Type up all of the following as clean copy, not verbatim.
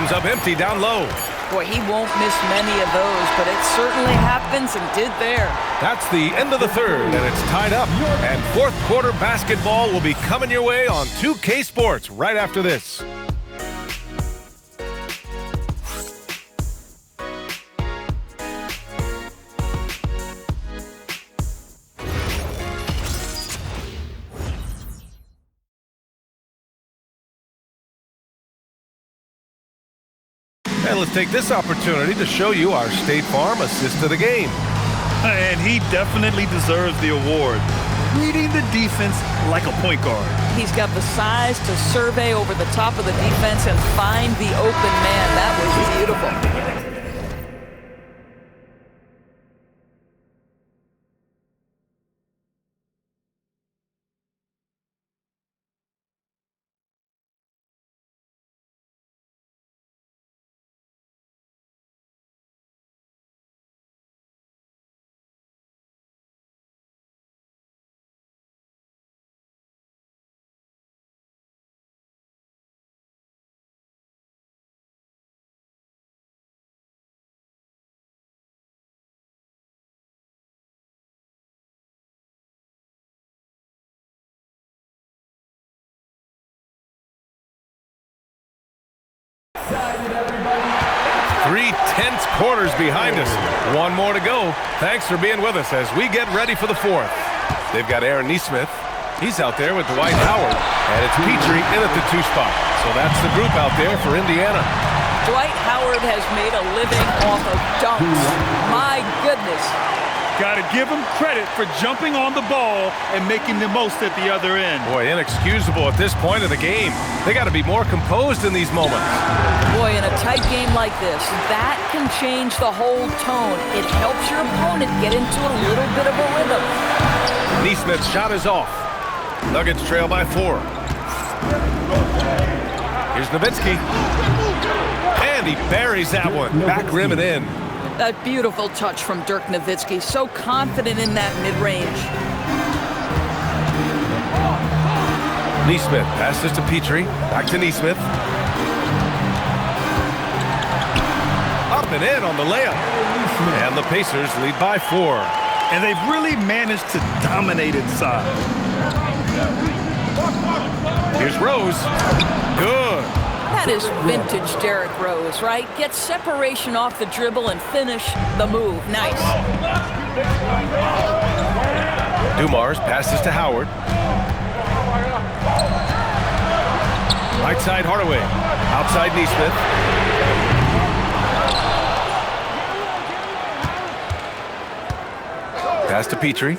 Comes up empty down low. Boy, he won't miss many of those, but it certainly happens and did there. That's the end of the third, and it's tied up. And fourth quarter basketball will be coming your way on 2K Sports right after this. And let's take this opportunity to show you our State Farm assist of the game. And he definitely deserves the award. Reading the defense like a point guard. He's got the size to survey over the top of the defense and find the open man. That was beautiful. Three tense quarters behind us. One more to go. Thanks for being with us as we get ready for the fourth. They've got Aaron Nesmith. He's out there with Dwight Howard. And it's Petrie in at the 2 spot. So that's the group out there for Indiana. Dwight Howard has made a living off of dunks. My goodness. Got to give him credit for jumping on the ball and making the most at the other end. Boy, inexcusable at this point of the game. They got to be more composed in these moments. Boy, in a tight game like this, that can change the whole tone. It helps your opponent get into a little bit of a rhythm. Nesmith's shot is off. Nuggets trail by 4. Here's Nowitzki. And he buries that one. Back rim and in. That beautiful touch from Dirk Nowitzki. So confident in that mid-range. Nesmith passes to Petrie. Back to Nesmith. Up and in on the layup. And the Pacers lead by 4. And they've really managed to dominate inside. Here's Rose. Good. That is vintage Derrick Rose, right? Get separation off the dribble and finish the move. Nice. Dumars passes to Howard. Right side Hardaway. Outside Nesmith. Pass to Petrie.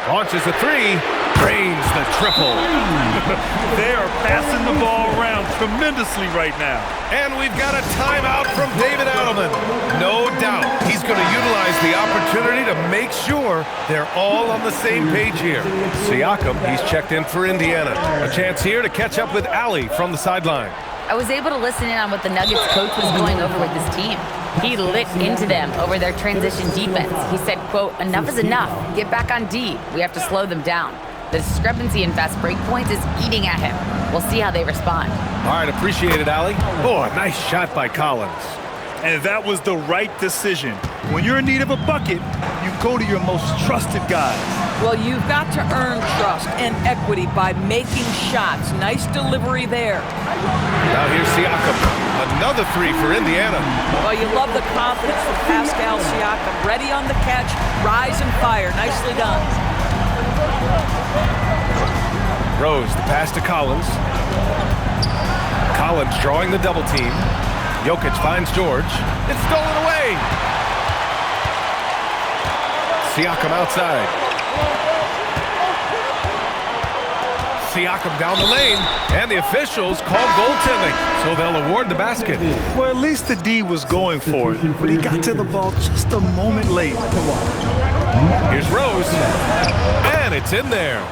Launches a 3. Drains the triple. They are passing the ball around tremendously right now. And we've got a timeout from David Adelman. No doubt he's going to utilize the opportunity to make sure they're all on the same page here. Siakam, he's checked in for Indiana. A chance here to catch up with Allie from the sideline. I was able to listen in on what the Nuggets coach was going over with his team. He lit into them over their transition defense. He said, quote, "Enough is enough. Get back on D. We have to slow them down." The discrepancy in fast break points is eating at him. We'll see how they respond. All right, appreciate it, Allie. Oh, a nice shot by Collins. And that was the right decision. When you're in need of a bucket, you go to your most trusted guys. Well, you've got to earn trust and equity by making shots. Nice delivery there. Now here's Siakam. Another 3 for Indiana. Well, you love the confidence from Pascal Siakam. Ready on the catch, rise and fire. Nicely done. Rose, the pass to Collins. Collins drawing the double team. Jokic finds George. It's stolen away. Siakam outside. Siakam down the lane. And the officials call goaltending, so they'll award the basket. Well, at least the D was going for it, but he got to the ball just a moment late. Here's Rose. And it's in there.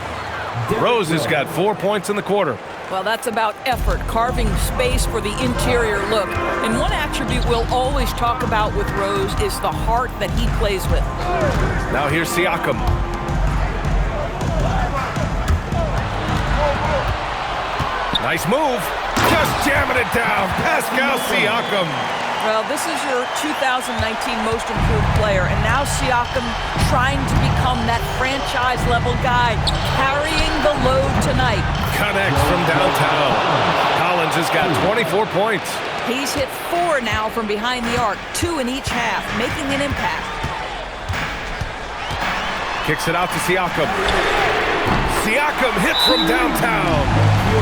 Rose has got 4 points in the quarter. Well, that's about effort, carving space for the interior look. And one attribute we'll always talk about with Rose is the heart that he plays with. Now here's Siakam. Nice move. Just jamming it down. Pascal Siakam. Well, this is your 2019 most improved player, and now Siakam trying to become that franchise-level guy, carrying the load tonight. Connects from downtown. Collins has got 24 points. He's hit 4 now from behind the arc, 2 in each half, making an impact. Kicks it out to Siakam. Siakam hits from downtown.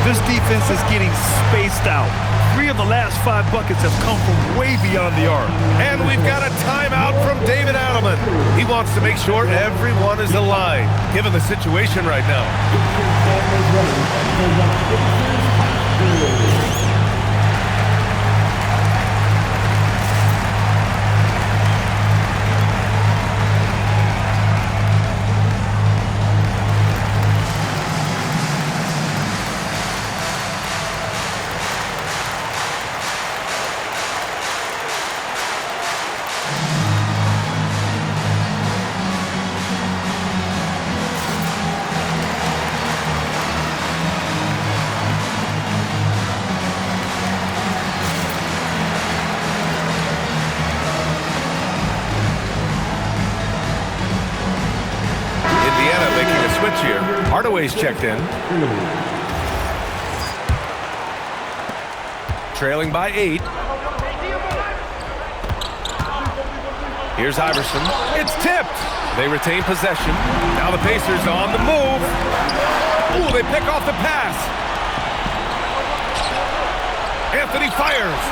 This defense is getting spaced out. 3 of the last 5 buckets have come from way beyond the arc. And we've got a timeout from David Adelman. He wants to make sure everyone is aligned, given the situation right now. Here. Hardaway's checked in. Trailing by 8. Here's Iverson. It's tipped. They retain possession. Now the Pacers on the move. Ooh, they pick off the pass. Anthony fires.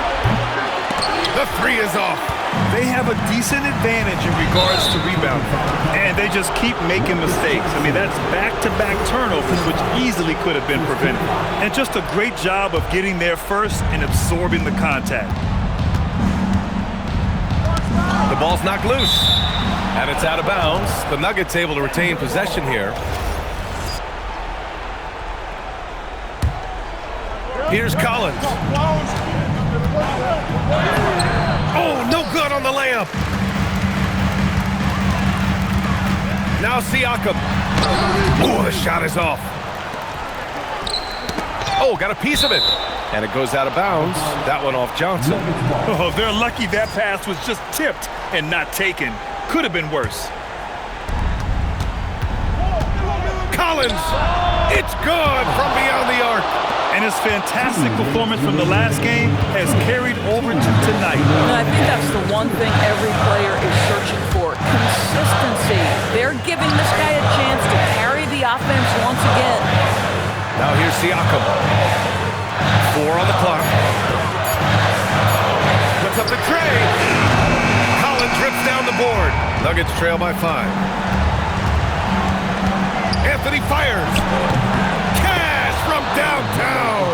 The 3 is off. They have a decent advantage in regards to rebounding, and they just keep making mistakes. I mean, that's back-to-back turnovers, which easily could have been prevented. And just a great job of getting there first and absorbing the contact. The ball's knocked loose, and it's out of bounds. The Nuggets able to retain possession here. Here's Collins. Oh, no good on the layup. Now Siakam. Oh, the shot is off. Oh, got a piece of it. And it goes out of bounds. That one off Johnson. Oh, they're lucky that pass was just tipped and not taken. Could have been worse. Collins. It's good from beyond the arc. And his fantastic performance from the last game has carried over to tonight. And I think that's the one thing every player is searching for, consistency. They're giving this guy a chance to carry the offense once again. Now here's Siakam. 4 on the clock. Puts up the tray. Collins rips down the board. Nuggets trail by 5. Anthony fires. From downtown.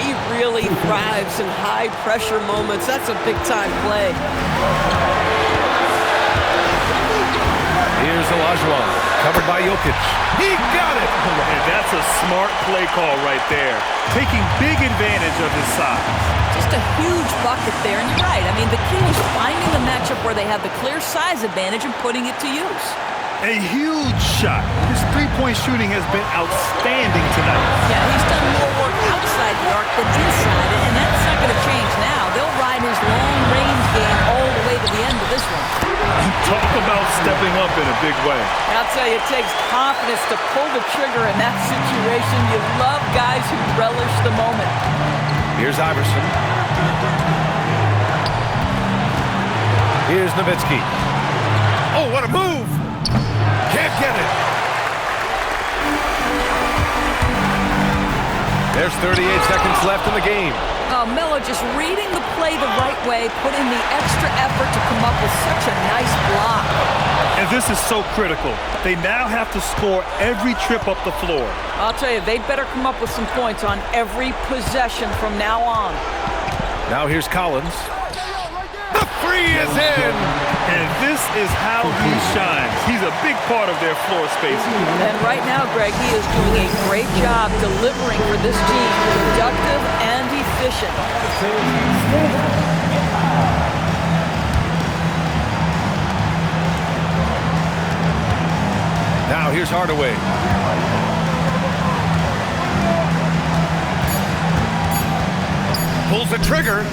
He really thrives in high-pressure moments. That's a big-time play. Here's Olajuwon, covered by Jokic. He got it! And that's a smart play call right there, taking big advantage of his size. Just a huge bucket there, and you're right. I mean, the key was finding the matchup where they have the clear size advantage and putting it to use. A huge shot. His three-point shooting has been outstanding tonight. Yeah, he's done more work outside the arc than inside it, and that's not going to change now. They'll ride his long-range game all the way to the end of this one. Talk about stepping up in a big way. I'll tell you, it takes confidence to pull the trigger in that situation. You love guys who relish the moment. Here's Iverson. Here's Nowitzki. Oh, what a move! Can't get it. There's 38 seconds left in the game. Melo just reading the play the right way, putting the extra effort to come up with such a nice block. And this is so critical. They now have to score every trip up the floor. I'll tell you, they better come up with some points on every possession from now on. Now here's Collins. The 3 is in! And this is how he shines. He's a big part of their floor spacing. And right now, Greg, he is doing a great job delivering for this team, productive and efficient. Now here's Hardaway. pulls the trigger.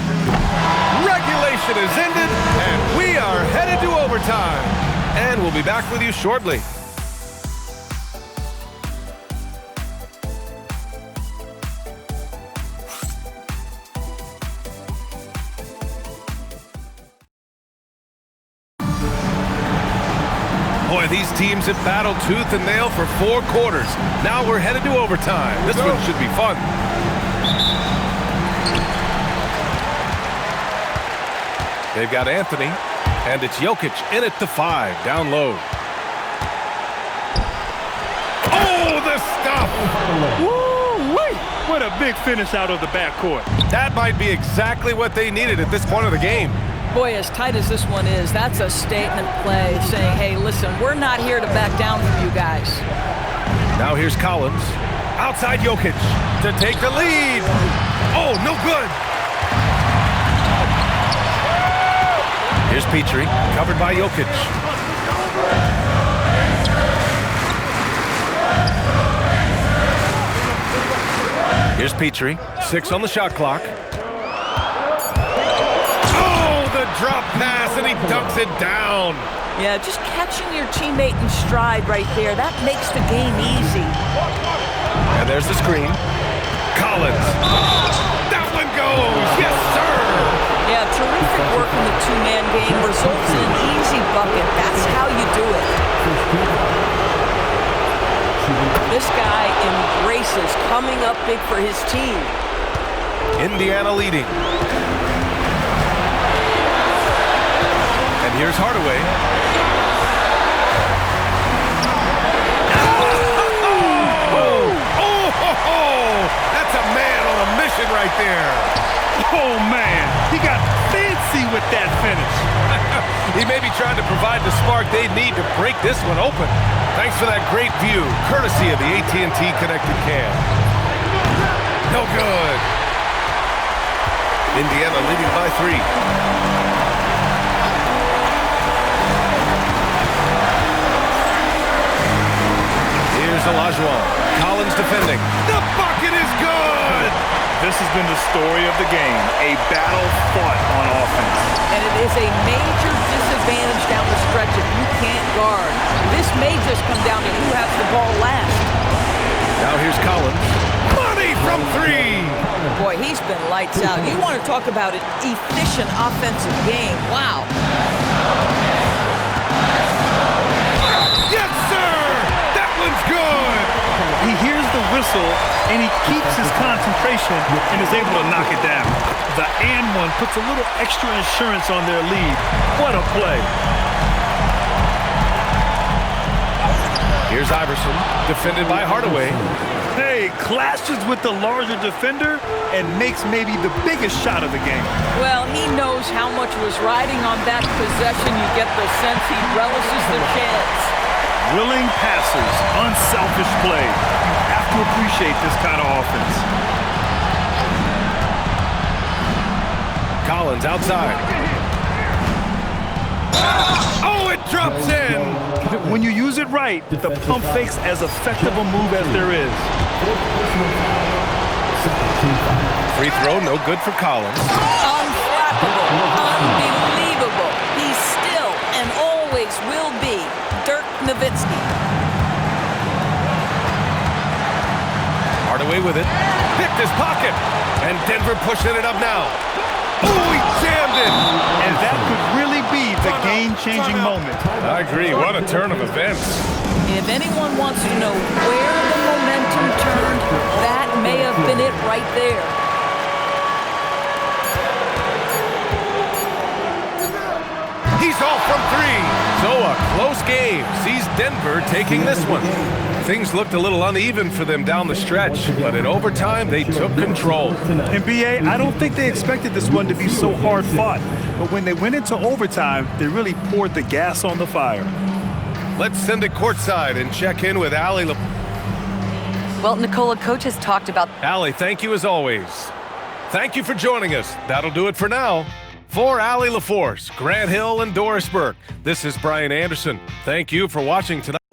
Regulation is ended, and we are headed to overtime. And we'll be back with you shortly. Boy, these teams have battled tooth and nail for 4 quarters. Now we're headed to overtime. This one should be fun. They've got Anthony, and it's Jokic in at the 5, down low. Oh, the stuff! Woo-wee! What a big finish out of the backcourt. That might be exactly what they needed at this point of the game. Boy, as tight as this one is, that's a statement play saying, hey, listen, we're not here to back down from you guys. Now here's Collins. Outside Jokic to take the lead. Oh, no good. Here's Petrie, covered by Jokic. Here's Petrie, 6 on the shot clock. Drop pass, and he dunks it down. Yeah, just catching your teammate in stride right there, that makes the game easy. And there's the screen. Collins. That one goes. Yes, sir. Yeah, terrific work in the two-man game results in an easy bucket. That's how you do it. This guy embraces coming up big for his team. Indiana leading. Here's Hardaway. That's a man on a mission right there. Oh, man. He got fancy with that finish. He may be trying to provide the spark they need to break this one open. Thanks for that great view, courtesy of the AT&T Connected Cam. No good. Indiana leading by 3. Olajuwon. Collins defending. The bucket is good! This has been the story of the game. A battle fought on offense. And it is a major disadvantage down the stretch if you can't guard. This may just come down to who has the ball last. Now here's Collins. Money from 3! Boy, he's been lights out. You want to talk about an efficient offensive game. Wow. Yes, sir! Good. He hears the whistle, and he keeps his concentration and is able to knock it down. The and one puts a little extra insurance on their lead. What a play. Here's Iverson, defended by Hardaway. Hey, clashes with the larger defender and makes maybe the biggest shot of the game. Well, he knows how much was riding on that possession. You get the sense he relishes the chance. Willing passers, unselfish play. You have to appreciate this kind of offense. Collins outside. Oh, it drops in! When you use it right, the pump fake's as effective a move as there is. Free throw, no good for Collins. Unflappable, unbelievable. He still and always will be Dirk Nowitzki. Hardaway with it. Picked his pocket. And Denver pushing it up now. Oh, he jammed it. And that could really be the game-changing moment. I agree. What a turn of events. If anyone wants to know where the momentum turned, that may have been it right there. He's off from 3. So a close game sees Denver taking this one. Things looked a little uneven for them down the stretch, but in overtime, they took control. And B.A., I don't think they expected this one to be so hard fought. But when they went into overtime, they really poured the gas on the fire. Let's send it courtside and check in with Allie. Well, Nicola, Coach has talked about... Allie, thank you as always. Thank you for joining us. That'll do it for now. For Allie LaForce, Grant Hill, and Doris Burke, this is Brian Anderson. Thank you for watching tonight.